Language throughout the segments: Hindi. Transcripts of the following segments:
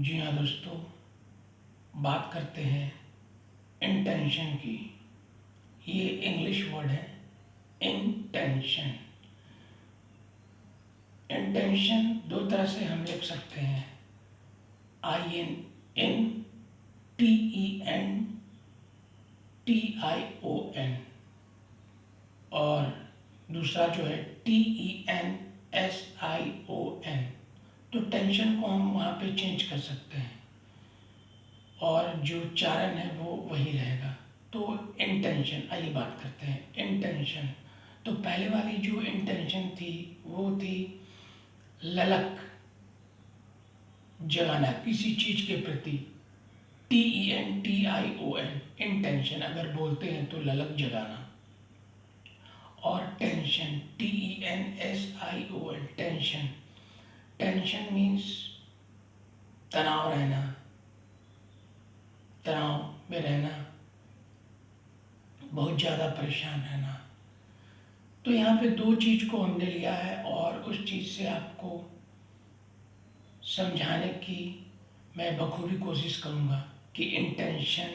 जी हाँ दोस्तों, बात करते हैं इंटेंशन की। ये इंग्लिश वर्ड है इंटेंशन। इंटेंशन दो तरह से हम लिख सकते हैं, INTENTION, और दूसरा जो है TENSION। तो टेंशन को हम वहाँ पे चेंज कर सकते हैं और जो चारण है वो वही रहेगा। तो इंटेंशन, आइए बात करते हैं इंटेंशन। तो पहले वाली जो इंटेंशन थी वो थी ललक जगाना किसी चीज के प्रति। TENTION, इंटेंशन अगर बोलते हैं तो ललक जगाना। और tension, TENSION, tension. Tension means तनाव रहना, तनाव में रहना, बहुत ज़्यादा परेशान रहना। तो यहाँ पे दो चीज़ को हमने लिया है और उस चीज़ से आपको समझाने की मैं बखूबी कोशिश करूँगा कि इंटेंशन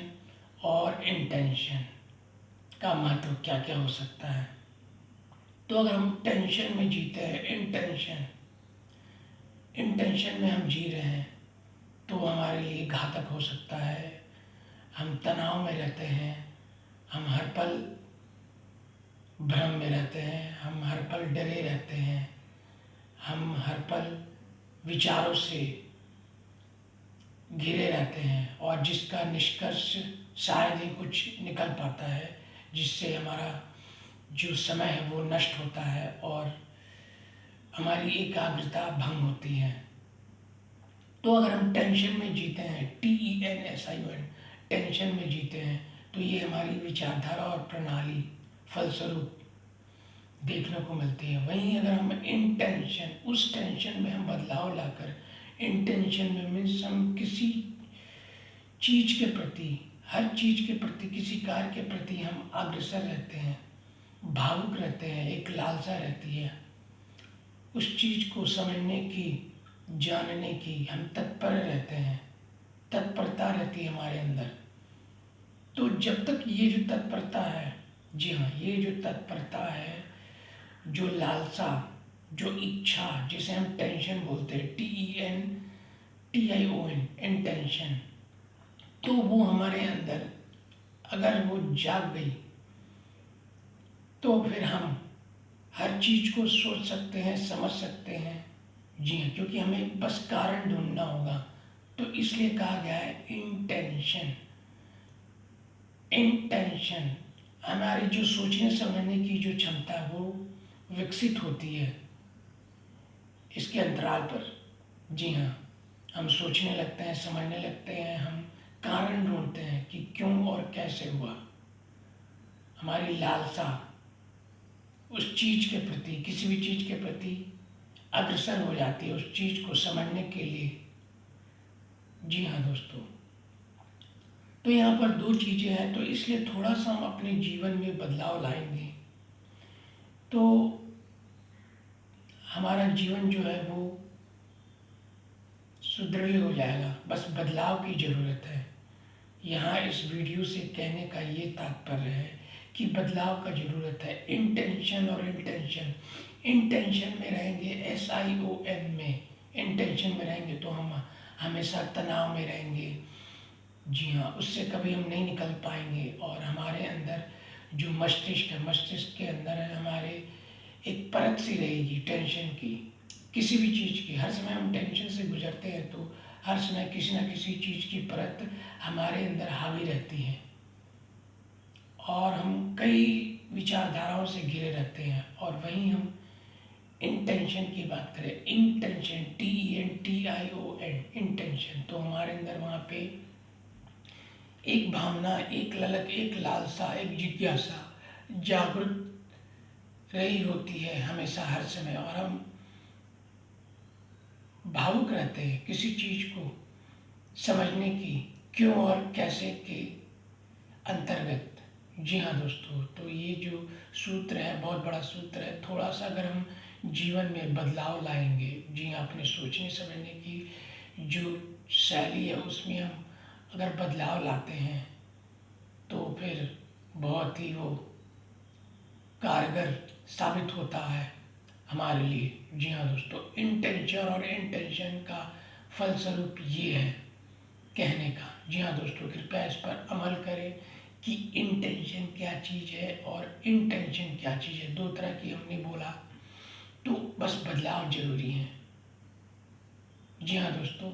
और इंटेंशन का महत्व क्या क्या हो सकता है। तो अगर हम टेंशन में जीते हैं, इंटेंशन में हम जी रहे हैं तो हमारे लिए घातक हो सकता है। हम तनाव में रहते हैं, हम हर पल भ्रम में रहते हैं, हम हर पल डरे रहते हैं, हम हर पल विचारों से घिरे रहते हैं और जिसका निष्कर्ष शायद ही कुछ निकल पाता है, जिससे हमारा जो समय है वो नष्ट होता है और हमारी एकाग्रता भंग होती है। तो अगर हम टेंशन में जीते हैं, TENSION, टेंशन में जीते हैं, तो ये हमारी विचारधारा और प्रणाली फलस्वरूप देखने को मिलती है। वहीं अगर हम इंटेंशन, उस टेंशन में हम बदलाव लाकर इंटेंशन में मीन्स हम किसी चीज के प्रति, हर चीज के प्रति, किसी कार्य के प्रति हम अग्रसर रहते हैं, भावुक रहते हैं, एक लालसा रहती है उस चीज को समझने की, जानने की, हम तत्पर रहते हैं, तत्परता रहती है हमारे अंदर। तो जब तक ये जो तत्परता है, जी हाँ, ये जो तत्परता है, जो लालसा, जो इच्छा, जिसे हम टेंशन बोलते हैं, TENTION, इंटेंशन, तो वो हमारे अंदर अगर वो जाग गई तो फिर हम हर चीज को सोच सकते हैं, समझ सकते हैं। जी हाँ, क्योंकि हमें बस कारण ढूंढना होगा। तो इसलिए कहा गया है इंटेंशन। इंटेंशन हमारी जो सोचने समझने की जो क्षमता है वो विकसित होती है इसके अंतराल पर। जी हाँ, हम सोचने लगते हैं, समझने लगते हैं, हम कारण ढूंढते हैं कि क्यों और कैसे हुआ। हमारी लालसा उस चीज के प्रति, किसी भी चीज के प्रति अग्रसर हो जाती है उस चीज को समझने के लिए। जी हाँ दोस्तों, तो यहाँ पर दो चीजें हैं, तो इसलिए थोड़ा सा हम अपने जीवन में बदलाव लाएंगे तो हमारा जीवन जो है वो सुदृढ़ हो जाएगा। बस बदलाव की ज़रूरत है। यहाँ इस वीडियो से कहने का ये तात्पर्य है कि बदलाव का ज़रूरत है। इंटेंशन और इंटेंशन, इंटेंशन में रहेंगे, SION में, इंटेंशन में रहेंगे तो हम हमेशा तनाव में रहेंगे। जी हाँ, उससे कभी हम नहीं निकल पाएंगे और हमारे अंदर जो मस्तिष्क है, मस्तिष्क के अंदर है हमारे एक परत सी रहेगी टेंशन की, किसी भी चीज़ की। हर समय हम टेंशन से गुजरते हैं तो हर समय किसी न किसी चीज़ की परत हमारे अंदर हावी रहती है और हम कई विचारधाराओं से घिरे रहते हैं। और वहीं हम इंटेंशन की बात करें, इंटेंशन, TENTION, इंटेंशन, तो हमारे अंदर वहाँ पे एक भावना, एक ललक, एक लालसा, एक जिज्ञासा जागृत रही होती है हमेशा, हर समय। और हम भावुक रहते हैं किसी चीज को समझने की, क्यों और कैसे के अंतर्गत। जी हाँ दोस्तों, तो ये जो सूत्र है बहुत बड़ा सूत्र है। थोड़ा सा अगर हम जीवन में बदलाव लाएंगे, जी हाँ, अपने सोचने समझने की जो शैली है उसमें हम अगर बदलाव लाते हैं तो फिर बहुत ही वो कारगर साबित होता है हमारे लिए। जी हाँ दोस्तों, इंटेंशन और इंटेंशन का फलस्वरूप ये है कहने का। जी हाँ दोस्तों, कृपया इस पर अमल करें कि इंटेंशन क्या चीज़ है और इंटेंशन क्या चीज़ है। दो तरह की हमने बोला, तो बस बदलाव जरूरी है। जी हाँ दोस्तों।